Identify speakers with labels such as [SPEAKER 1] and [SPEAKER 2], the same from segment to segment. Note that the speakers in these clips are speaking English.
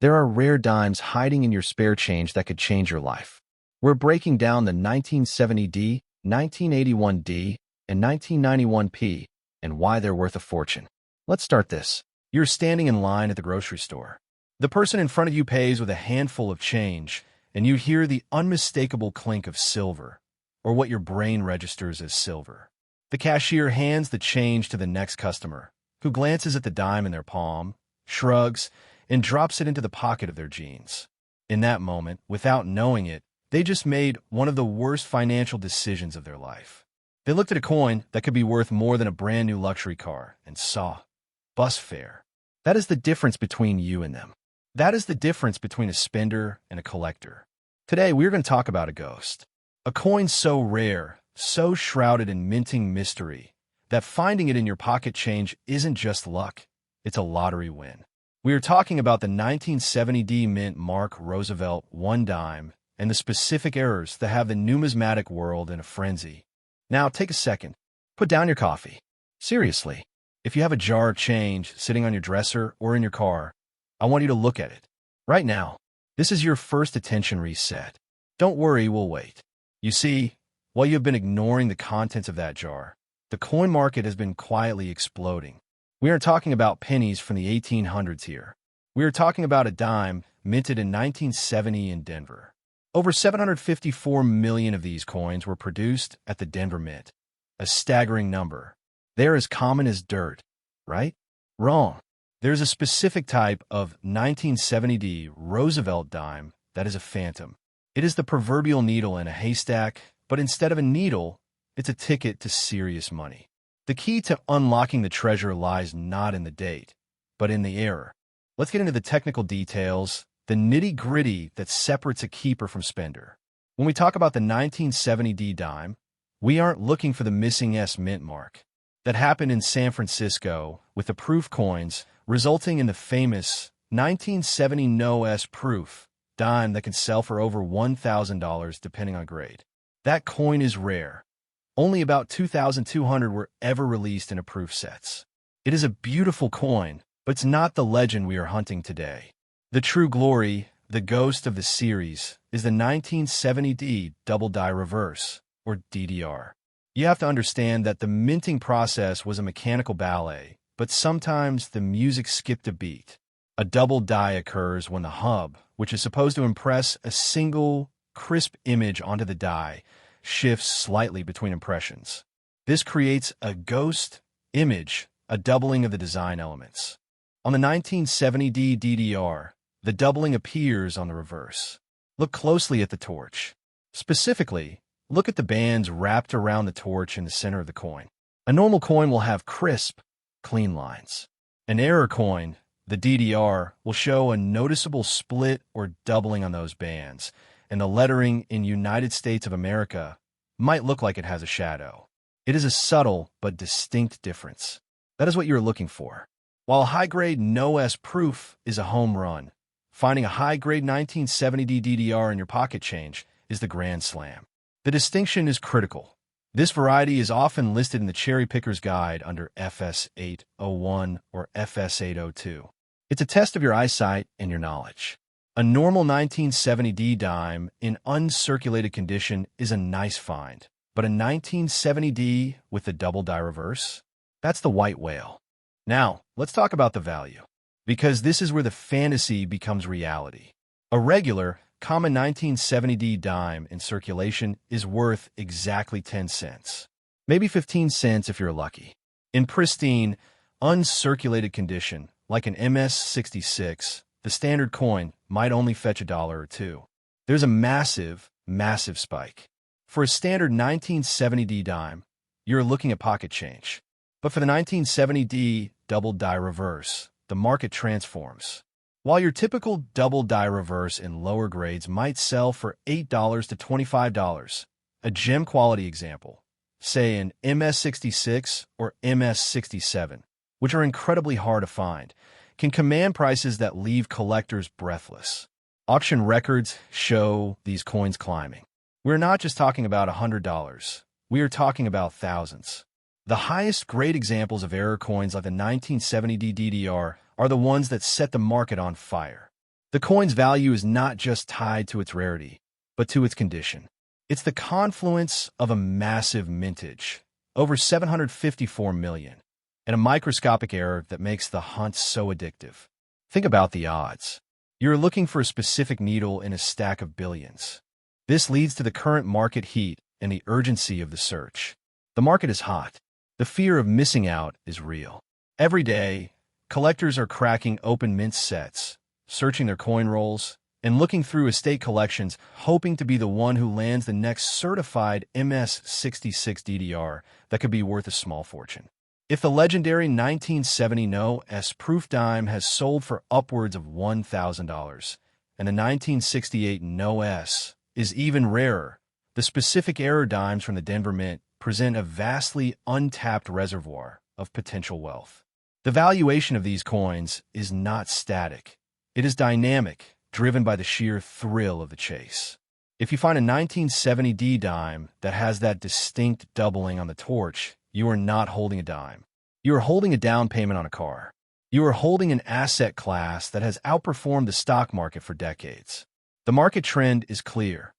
[SPEAKER 1] There are rare dimes hiding in your spare change that could change your life. We're breaking down the 1970D, 1981D, and 1991P, and why they're worth a fortune. Let's start this. You're standing in line at the grocery store. The person in front of you pays with a handful of change, and you hear the unmistakable clink of silver, or what your brain registers as silver. The cashier hands the change to the next customer, who glances at the dime in their palm, shrugs, and drops it into the pocket of their jeans. In that moment, without knowing it, they just made one of the worst financial decisions of their life. They looked at a coin that could be worth more than a brand new luxury car and saw bus fare. That is the difference between you and them. That is the difference between a spender and a collector. Today, we're going to talk about a ghost. A coin so rare, so shrouded in minting mystery, that finding it in your pocket change isn't just luck, it's a lottery win. We are talking about the 1970D mint mark Roosevelt 1 dime and the specific errors that have the numismatic world in a frenzy. Now, take a second. Put down your coffee. Seriously, if you have a jar of change sitting on your dresser or in your car, I want you to look at it. Right now, this is your first attention reset. Don't worry, we'll wait. You see, while you've been ignoring the contents of that jar, the coin market has been quietly exploding. We aren't talking about pennies from the 1800s here. We are talking about a dime minted in 1970 in Denver. Over 754 million of these coins were produced at the Denver Mint. A staggering number. They're as common as dirt, right? Wrong. There's a specific type of 1970D Roosevelt dime that is a phantom. It is the proverbial needle in a haystack, but instead of a needle, it's a ticket to serious money. The key to unlocking the treasure lies not in the date, but in the error. Let's get into the technical details, the nitty-gritty that separates a keeper from spender. When we talk about the 1970D dime, we aren't looking for the missing S mint mark. That happened in San Francisco with the proof coins, resulting in the famous 1970 No S proof dime that can sell for over $1,000 depending on grade. That coin is rare. Only about 2,200 were ever released in a proof sets. It is a beautiful coin, but it's not the legend we are hunting today. The true glory, the ghost of the series, is the 1970D double die reverse, or DDR. You have to understand that the minting process was a mechanical ballet, but sometimes the music skipped a beat. A double die occurs when the hub, which is supposed to impress a single, crisp image onto the die, shifts slightly between impressions. This creates a ghost image, a doubling of the design elements. On the 1970D DDR, the doubling appears on the reverse. Look closely at the torch. Specifically, look at the bands wrapped around the torch in the center of the coin. A normal coin will have crisp, clean lines. An error coin, the DDR, will show a noticeable split or doubling on those bands, and the lettering in United States of America might look like it has a shadow. It is a subtle but distinct difference. That is what you're looking for. While high-grade No S proof is a home run, finding a high-grade 1970D DDR in your pocket change is the grand slam. The distinction is critical. This variety is often listed in the Cherry Picker's Guide under FS801 or FS802. It's a test of your eyesight and your knowledge. A normal 1970D dime in uncirculated condition is a nice find, but a 1970D with the double die reverse? That's the white whale. Now, let's talk about the value, because this is where the fantasy becomes reality. A regular, common 1970D dime in circulation is worth exactly 10 cents. Maybe 15 cents if you're lucky. In pristine, uncirculated condition, like an MS-66, the standard coin might only fetch $1 or $2. There's a massive, massive spike. For a standard 1970D dime, you're looking at pocket change. But for the 1970D double die reverse, the market transforms. While your typical double die reverse in lower grades might sell for $8 to $25, a gem quality example, say an MS-66 or MS-67, which are incredibly hard to find, can command prices that leave collectors breathless. Auction records show these coins climbing. We're not just talking about $100. We are talking about thousands. The highest grade examples of error coins like the 1970D DDR are the ones that set the market on fire. The coin's value is not just tied to its rarity, but to its condition. It's the confluence of a massive mintage, over 754 million, and a microscopic error that makes the hunt so addictive. Think about the odds. You're looking for a specific needle in a stack of billions. This leads to the current market heat and the urgency of the search. The market is hot. The fear of missing out is real. Every day, collectors are cracking open mint sets, searching their coin rolls, and looking through estate collections, hoping to be the one who lands the next certified MS-66 DDR that could be worth a small fortune. If the legendary 1970 No-S proof dime has sold for upwards of $1,000, and the 1968 No-S is even rarer, the specific error dimes from the Denver Mint present a vastly untapped reservoir of potential wealth. The valuation of these coins is not static. It is dynamic, driven by the sheer thrill of the chase. If you find a 1970D dime that has that distinct doubling on the torch, you are not holding a dime. You are holding a down payment on a car. You are holding an asset class that has outperformed the stock market for decades. The market trend is clear.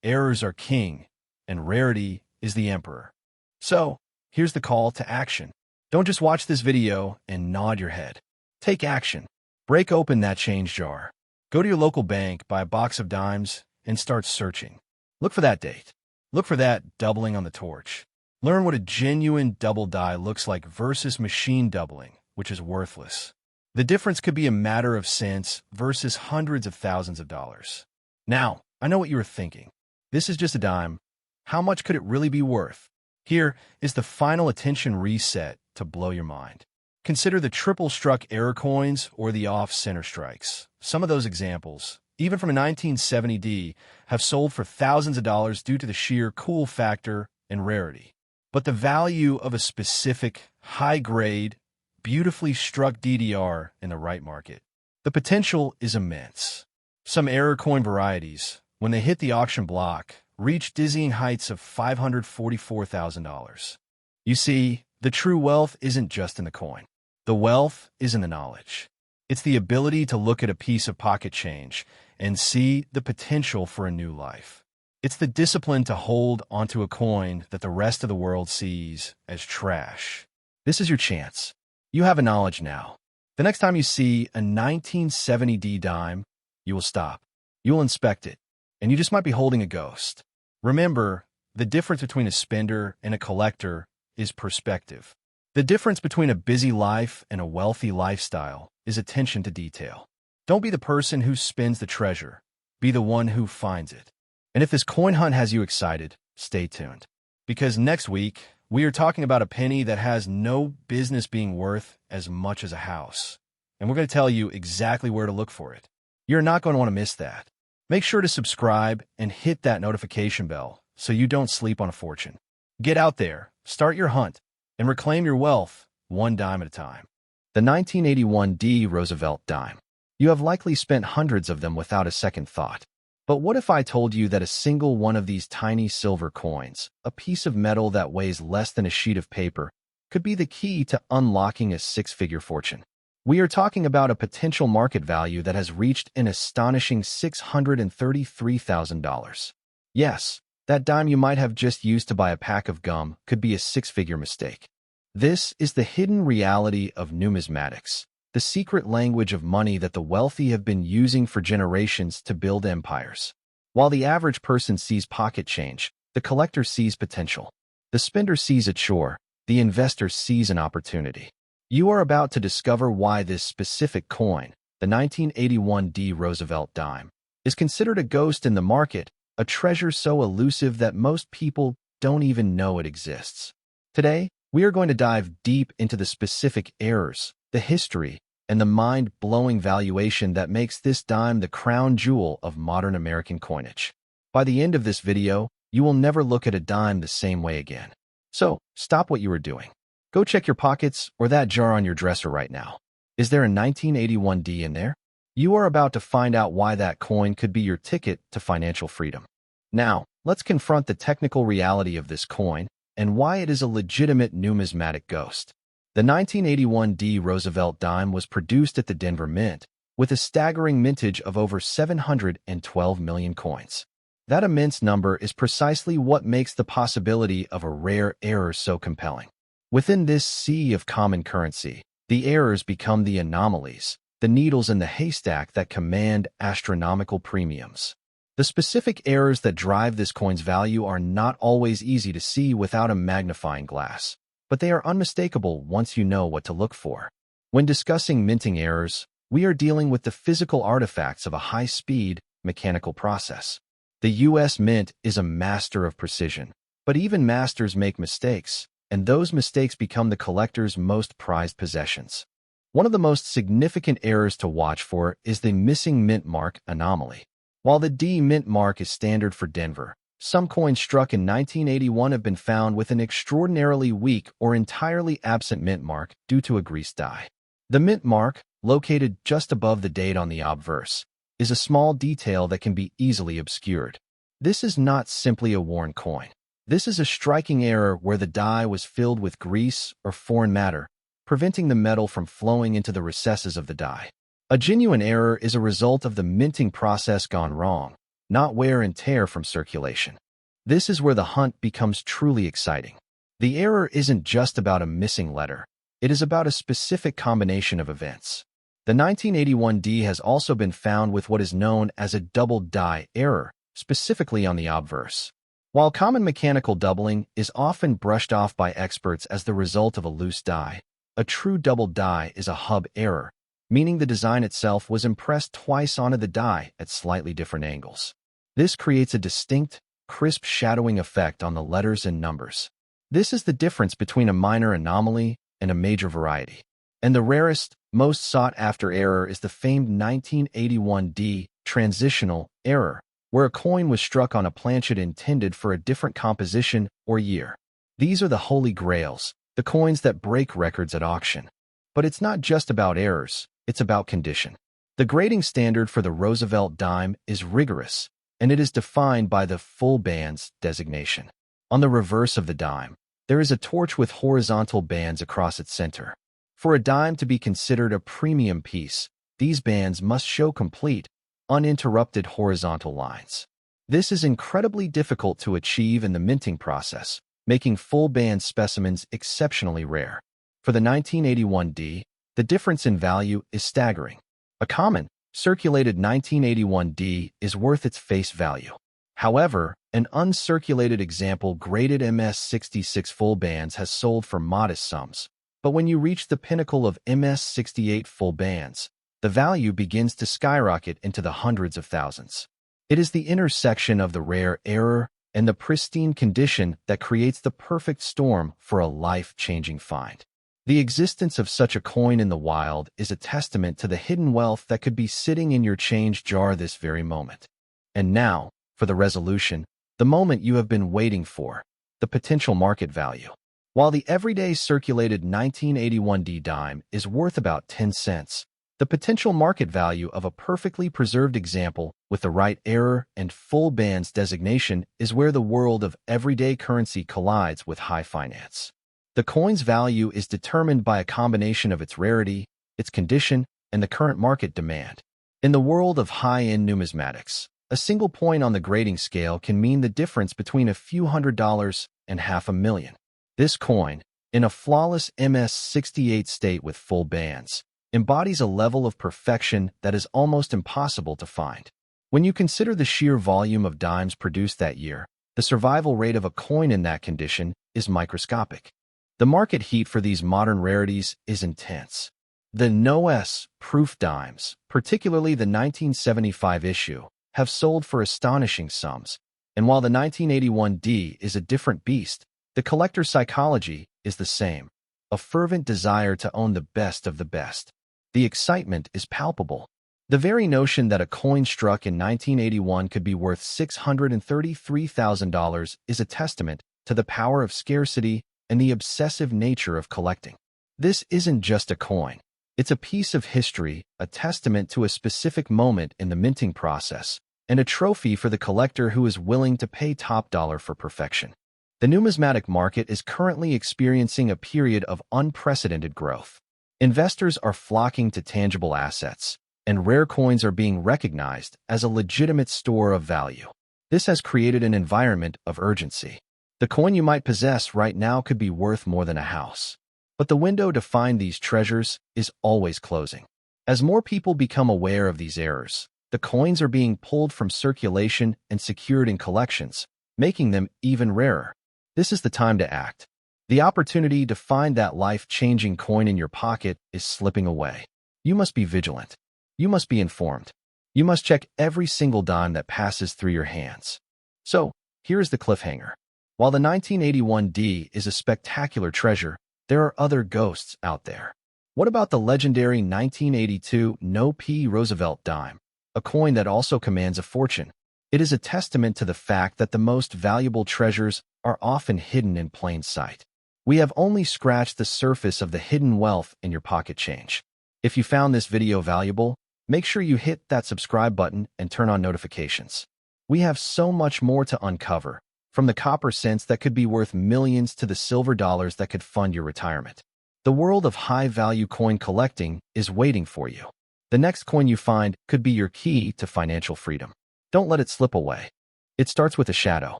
[SPEAKER 1] Errors are king, and rarity is the emperor. So, here's the call to action. Don't just watch this video and nod your head. Take action. Break open that change jar. Go to your local bank, buy a box of dimes, and start searching. Look for that date. Look for that doubling on the torch. Learn what a genuine double die looks like versus machine doubling, which is worthless. The difference could be a matter of cents versus hundreds of thousands of dollars. Now, I know what you were thinking. This is just a dime. How much could it really be worth? Here is the final attention reset to blow your mind. Consider the triple-struck error coins or the off-center strikes. Some of those examples, even from a 1970D, have sold for thousands of dollars due to the sheer cool factor and rarity. But the value of a specific, high-grade, beautifully struck DDR in the right market, the potential is immense. Some error coin varieties, when they hit the auction block, reach dizzying heights of $544,000. You see, the true wealth isn't just in the coin. The wealth is in the knowledge. It's the ability to look at a piece of pocket change and see the potential for a new life. It's the discipline to hold onto a coin that the rest of the world sees as trash. This is your chance. You have a knowledge now. The next time you see a 1970D dime, you will stop. You will inspect it, and you just might be holding a ghost. Remember, the difference between a spender and a collector is perspective. The difference between a busy life and a wealthy lifestyle is attention to detail. Don't be the person who spends the treasure. Be the one who finds it. And if this coin hunt has you excited, stay tuned. Because next week, we are talking about a penny that has no business being worth as much as a house. And we're going to tell you exactly where to look for it. You're not going to want to miss that. Make sure to subscribe and hit that notification bell so you don't sleep on a fortune. Get out there, start your hunt, and reclaim your wealth one dime at a time. The 1981D Roosevelt dime. You have likely spent hundreds of them without a second thought. But what if I told you that a single one of these tiny silver coins, a piece of metal that weighs less than a sheet of paper, could be the key to unlocking a six-figure fortune? We are talking about a potential market value that has reached an astonishing $633,000. Yes, that dime you might have just used to buy a pack of gum could be a six-figure mistake. This is the hidden reality of numismatics, the secret language of money that the wealthy have been using for generations to build empires. While the average person sees pocket change, the collector sees potential. The spender sees a chore, the investor sees an opportunity. You are about to discover why this specific coin, the 1981D Roosevelt dime, is considered a ghost in the market, a treasure so elusive that most people don't even know it exists. Today, we are going to dive deep into the specific errors, the history, and the mind-blowing valuation that makes this dime the crown jewel of modern American coinage. By the end of this video, you will never look at a dime the same way again. So, stop what you are doing. Go check your pockets or that jar on your dresser right now. Is there a 1981D in there? You are about to find out why that coin could be your ticket to financial freedom. Now, let's confront the technical reality of this coin and why it is a legitimate numismatic ghost. The 1981D Roosevelt dime was produced at the Denver Mint, with a staggering mintage of over 712 million coins. That immense number is precisely what makes the possibility of a rare error so compelling. Within this sea of common currency, the errors become the anomalies, the needles in the haystack that command astronomical premiums. The specific errors that drive this coin's value are not always easy to see without a magnifying glass, but they are unmistakable once you know what to look for. When discussing minting errors, we are dealing with the physical artifacts of a high-speed, mechanical process. The U.S. Mint is a master of precision, but even masters make mistakes, and those mistakes become the collector's most prized possessions. One of the most significant errors to watch for is the missing mint mark anomaly. While the D mint mark is standard for Denver, some coins struck in 1981 have been found with an extraordinarily weak or entirely absent mint mark due to a greased die. The mint mark, located just above the date on the obverse, is a small detail that can be easily obscured. This is not simply a worn coin. This is a striking error where the die was filled with grease or foreign matter, preventing the metal from flowing into the recesses of the die. A genuine error is a result of the minting process gone wrong, not wear and tear from circulation. This is where the hunt becomes truly exciting. The error isn't just about a missing letter. It is about a specific combination of events. The 1981 D has also been found with what is known as a double die error, specifically on the obverse. While common mechanical doubling is often brushed off by experts as the result of a loose die, a true double die is a hub error, meaning the design itself was impressed twice onto the die at slightly different angles. This creates a distinct, crisp shadowing effect on the letters and numbers. This is the difference between a minor anomaly and a major variety. And the rarest, most sought-after error is the famed 1981 D transitional error, where a coin was struck on a planchet intended for a different composition or year. These are the holy grails, the coins that break records at auction. But it's not just about errors, it's about condition. The grading standard for the Roosevelt dime is rigorous, and it is defined by the full bands designation. On the reverse of the dime, there is a torch with horizontal bands across its center. For a dime to be considered a premium piece, these bands must show complete, uninterrupted horizontal lines. This is incredibly difficult to achieve in the minting process, making full band specimens exceptionally rare. For the 1981 D, the difference in value is staggering. A common, circulated 1981 D is worth its face value. However, an uncirculated example graded MS66 full bands has sold for modest sums. But when you reach the pinnacle of MS68 full bands, the value begins to skyrocket into the hundreds of thousands. It is the intersection of the rare error and the pristine condition that creates the perfect storm for a life-changing find. The existence of such a coin in the wild is a testament to the hidden wealth that could be sitting in your change jar this very moment. And now, for the resolution, the moment you have been waiting for, the potential market value. While the everyday circulated 1981 D dime is worth about 10 cents, the potential market value of a perfectly preserved example with the right error and full bands designation is where the world of everyday currency collides with high finance. The coin's value is determined by a combination of its rarity, its condition, and the current market demand. In the world of high-end numismatics, a single point on the grading scale can mean the difference between a few $100s and $500,000. This coin, in a flawless MS68 state with full bands, embodies a level of perfection that is almost impossible to find. When you consider the sheer volume of dimes produced that year, the survival rate of a coin in that condition is microscopic. The market heat for these modern rarities is intense. The no-S proof dimes, particularly the 1975 issue, have sold for astonishing sums, and while the 1981 D is a different beast, the collector psychology is the same, a fervent desire to own the best of the best. The excitement is palpable. The very notion that a coin struck in 1981 could be worth $633,000 is a testament to the power of scarcity and the obsessive nature of collecting. This isn't just a coin. It's a piece of history, a testament to a specific moment in the minting process, and a trophy for the collector who is willing to pay top dollar for perfection. The numismatic market is currently experiencing a period of unprecedented growth. Investors are flocking to tangible assets, and rare coins are being recognized as a legitimate store of value. This has created an environment of urgency. The coin you might possess right now could be worth more than a house. But the window to find these treasures is always closing. As more people become aware of these errors, the coins are being pulled from circulation and secured in collections, making them even rarer. This is the time to act. The opportunity to find that life-changing coin in your pocket is slipping away. You must be vigilant. You must be informed. You must check every single dime that passes through your hands. So, here is the cliffhanger. While the 1981D is a spectacular treasure, there are other ghosts out there. What about the legendary 1982 No-P Roosevelt dime, a coin that also commands a fortune? It is a testament to the fact that the most valuable treasures are often hidden in plain sight. We have only scratched the surface of the hidden wealth in your pocket change. If you found this video valuable, make sure you hit that subscribe button and turn on notifications. We have so much more to uncover, from the copper cents that could be worth millions to the silver dollars that could fund your retirement. The world of high-value coin collecting is waiting for you. The next coin you find could be your key to financial freedom. Don't let it slip away. It starts with a shadow,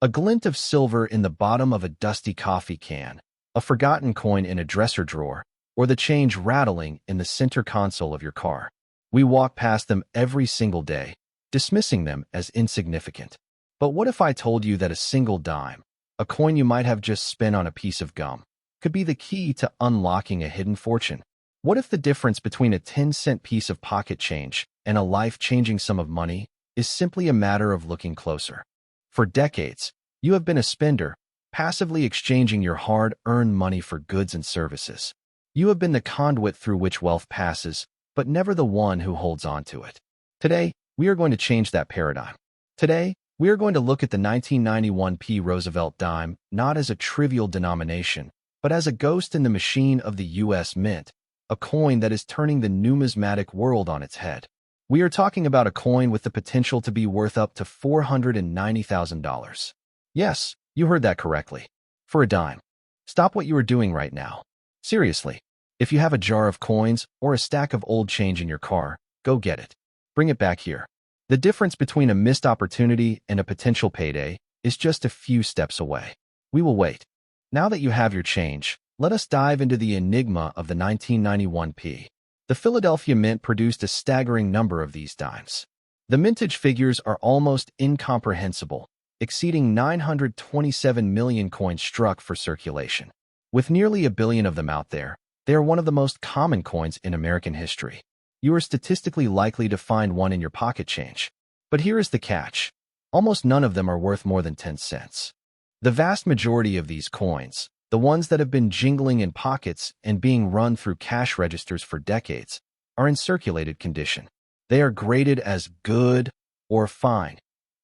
[SPEAKER 1] a glint of silver in the bottom of a dusty coffee can, a forgotten coin in a dresser drawer, or the change rattling in the center console of your car. We walk past them every single day, dismissing them as insignificant. But what if I told you that a single dime, a coin you might have just spent on a piece of gum, could be the key to unlocking a hidden fortune? What if the difference between a 10-cent piece of pocket change and a life-changing sum of money is simply a matter of looking closer? For decades, you have been a spender, passively exchanging your hard-earned money for goods and services. You have been the conduit through which wealth passes, but never the one who holds on to it. Today, we are going to change that paradigm. Today, we are going to look at the 1991P Roosevelt dime not as a trivial denomination, but as a ghost in the machine of the U.S. Mint, a coin that is turning the numismatic world on its head. We are talking about a coin with the potential to be worth up to $490,000. Yes, you heard that correctly. For a dime. Stop what you are doing right now. Seriously, if you have a jar of coins or a stack of old change in your car, go get it. Bring it back here. The difference between a missed opportunity and a potential payday is just a few steps away. We will wait. Now that you have your change, let us dive into the enigma of the 1991P. The Philadelphia Mint produced a staggering number of these dimes. The mintage figures are almost incomprehensible, exceeding 927 million coins struck for circulation. With nearly a billion of them out there, they are one of the most common coins in American history. You are statistically likely to find one in your pocket change. But here is the catch. Almost none of them are worth more than 10 cents. The vast majority of these coins, the ones that have been jingling in pockets and being run through cash registers for decades, are in circulated condition. They are graded as good or fine,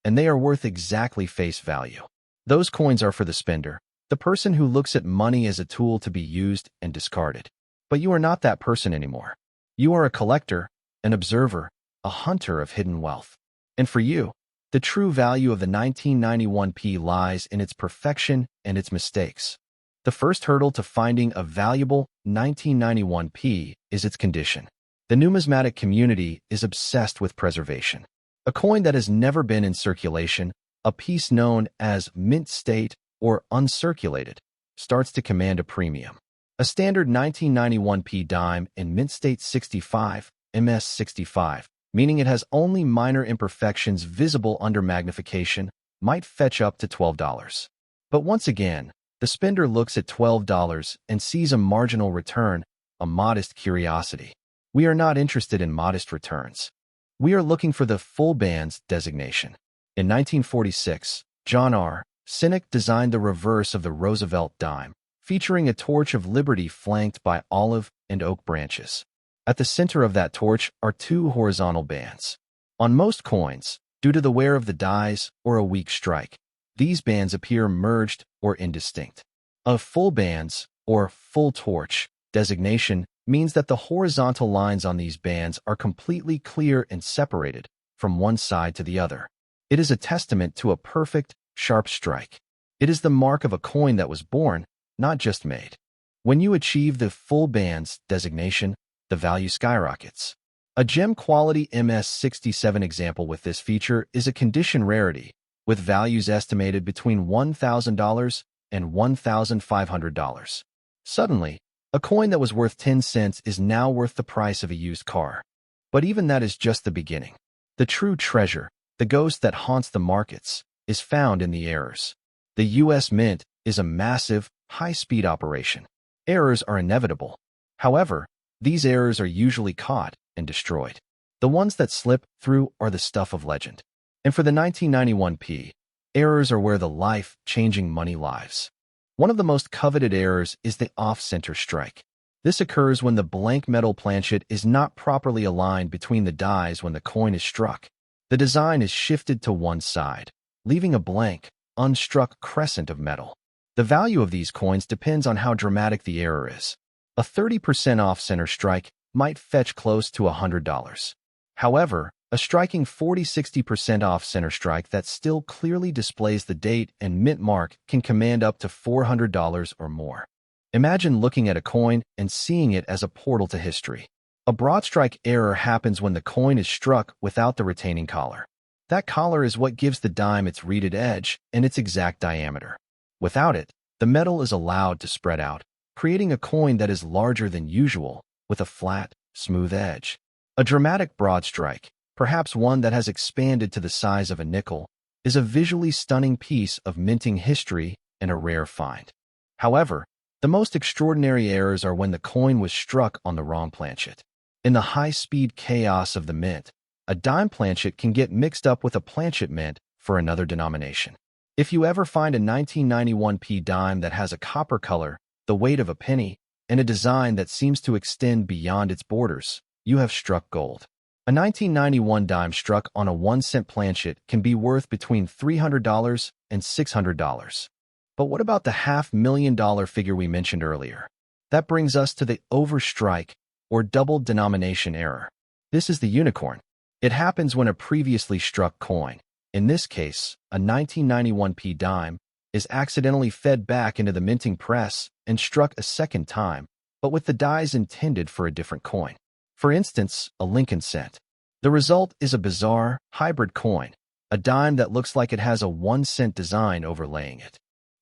[SPEAKER 1] and they are worth exactly face value. Those coins are for the spender, the person who looks at money as a tool to be used and discarded. But you are not that person anymore. You are a collector, an observer, a hunter of hidden wealth. And for you, the true value of the 1991P lies in its perfection and its mistakes. The first hurdle to finding a valuable 1991P is its condition. The numismatic community is obsessed with preservation. A coin that has never been in circulation, a piece known as mint state or uncirculated, starts to command a premium. A standard 1991P dime in mint state 65, MS 65, meaning it has only minor imperfections visible under magnification, might fetch up to $12. But once again, the spender looks at $12 and sees a marginal return, a modest curiosity. We are not interested in modest returns. We are looking for the full bands designation. In 1946, John R. Sinek designed the reverse of the Roosevelt dime, featuring a torch of liberty flanked by olive and oak branches. At the center of that torch are two horizontal bands. On most coins, due to the wear of the dies or a weak strike, these bands appear merged or indistinct. A full bands, or full torch, designation means that the horizontal lines on these bands are completely clear and separated from one side to the other. It is a testament to a perfect, sharp strike. It is the mark of a coin that was born, not just made. When you achieve the full bands designation, the value skyrockets. A gem quality MS-67 example with this feature is a condition rarity, with values estimated between $1,000 and $1,500. Suddenly, a coin that was worth 10 cents is now worth the price of a used car. But even that is just the beginning. The true treasure, the ghost that haunts the markets, is found in the errors. The U.S. Mint is a massive, high-speed operation. Errors are inevitable. However, these errors are usually caught and destroyed. The ones that slip through are the stuff of legend. And for the 1991p, errors are where the life-changing money lies. One of the most coveted errors is the off-center strike. This occurs when the blank metal planchet is not properly aligned between the dies when the coin is struck. The design is shifted to one side, leaving a blank, unstruck crescent of metal. The value of these coins depends on how dramatic the error is. A 30% off-center strike might fetch close to $100. However, a striking 40–60% off-center strike that still clearly displays the date and mint mark can command up to $400 or more. Imagine looking at a coin and seeing it as a portal to history. A broad strike error happens when the coin is struck without the retaining collar. That collar is what gives the dime its reeded edge and its exact diameter. Without it, the metal is allowed to spread out, creating a coin that is larger than usual with a flat, smooth edge. A dramatic broad strike, perhaps one that has expanded to the size of a nickel, is a visually stunning piece of minting history and a rare find. However, the most extraordinary errors are when the coin was struck on the wrong planchet. In the high-speed chaos of the mint, a dime planchet can get mixed up with a planchet mint for another denomination. If you ever find a 1991p dime that has a copper color, the weight of a penny, and a design that seems to extend beyond its borders, you have struck gold. A 1991 dime struck on a 1-cent planchet can be worth between $300 and $600. But what about the $500,000 figure we mentioned earlier? That brings us to the overstrike, or double denomination error. This is the unicorn. It happens when a previously struck coin, in this case, a 1991p dime, is accidentally fed back into the minting press and struck a second time, but with the dies intended for a different coin. For instance, a Lincoln cent. The result is a bizarre, hybrid coin, a dime that looks like it has a 1-cent design overlaying it.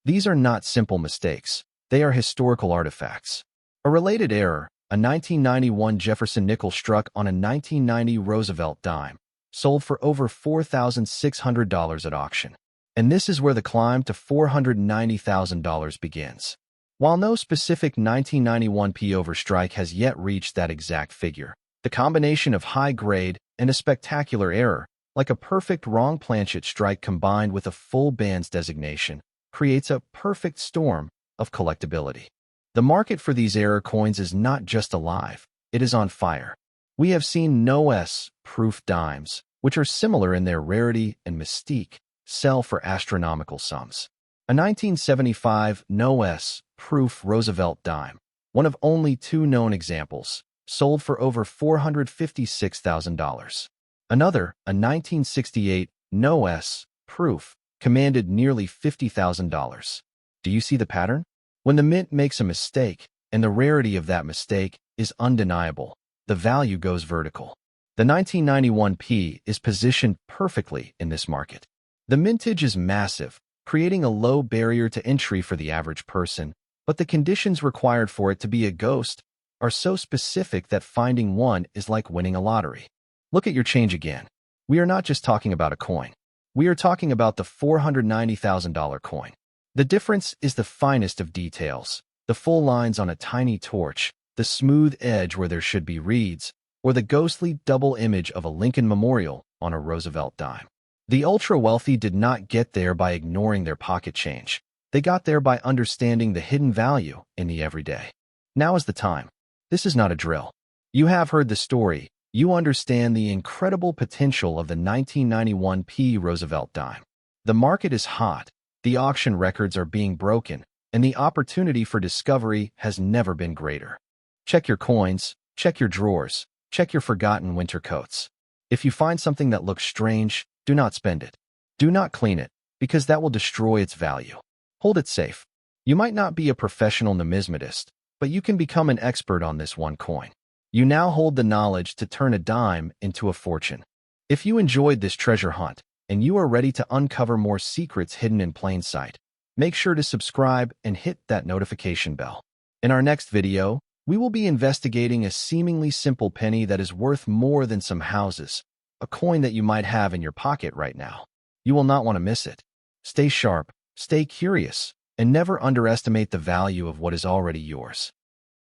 [SPEAKER 1] These are not simple mistakes. They are historical artifacts. A related error, a 1991 Jefferson nickel struck on a 1990 Roosevelt dime, sold for over $4,600 at auction. And this is where the climb to $490,000 begins. While no specific 1991p overstrike has yet reached that exact figure, the combination of high grade and a spectacular error, like a perfect wrong planchet strike combined with a full bands designation, creates a perfect storm of collectability. The market for these error coins is not just alive, it is on fire. We have seen no-S-proof dimes, which are similar in their rarity and mystique, sell for astronomical sums. A 1975 no-S-proof Roosevelt dime, one of only 2 known examples, sold for over $456,000. Another, a 1968 no-S-proof, commanded nearly $50,000. Do you see the pattern? When the mint makes a mistake, and the rarity of that mistake is undeniable, the value goes vertical. The 1991p is positioned perfectly in this market. The mintage is massive, creating a low barrier to entry for the average person, but the conditions required for it to be a ghost are so specific that finding one is like winning a lottery. Look at your change again. We are not just talking about a coin. We are talking about the $490,000 coin. The difference is the finest of details, the full lines on a tiny torch, the smooth edge where there should be reeds, or the ghostly double image of a Lincoln memorial on a Roosevelt dime. The ultra-wealthy did not get there by ignoring their pocket change. They got there by understanding the hidden value in the everyday. Now is the time. This is not a drill. You have heard the story. You understand the incredible potential of the 1991p Roosevelt dime. The market is hot, the auction records are being broken, and the opportunity for discovery has never been greater. Check your coins, check your drawers, check your forgotten winter coats. If you find something that looks strange, do not spend it. Do not clean it, because that will destroy its value. Hold it safe. You might not be a professional numismatist, but you can become an expert on this one coin. You now hold the knowledge to turn a dime into a fortune. If you enjoyed this treasure hunt and you are ready to uncover more secrets hidden in plain sight, make sure to subscribe and hit that notification bell. In our next video, we will be investigating a seemingly simple penny that is worth more than some houses, a coin that you might have in your pocket right now. You will not want to miss it. Stay sharp, stay curious, and never underestimate the value of what is already yours.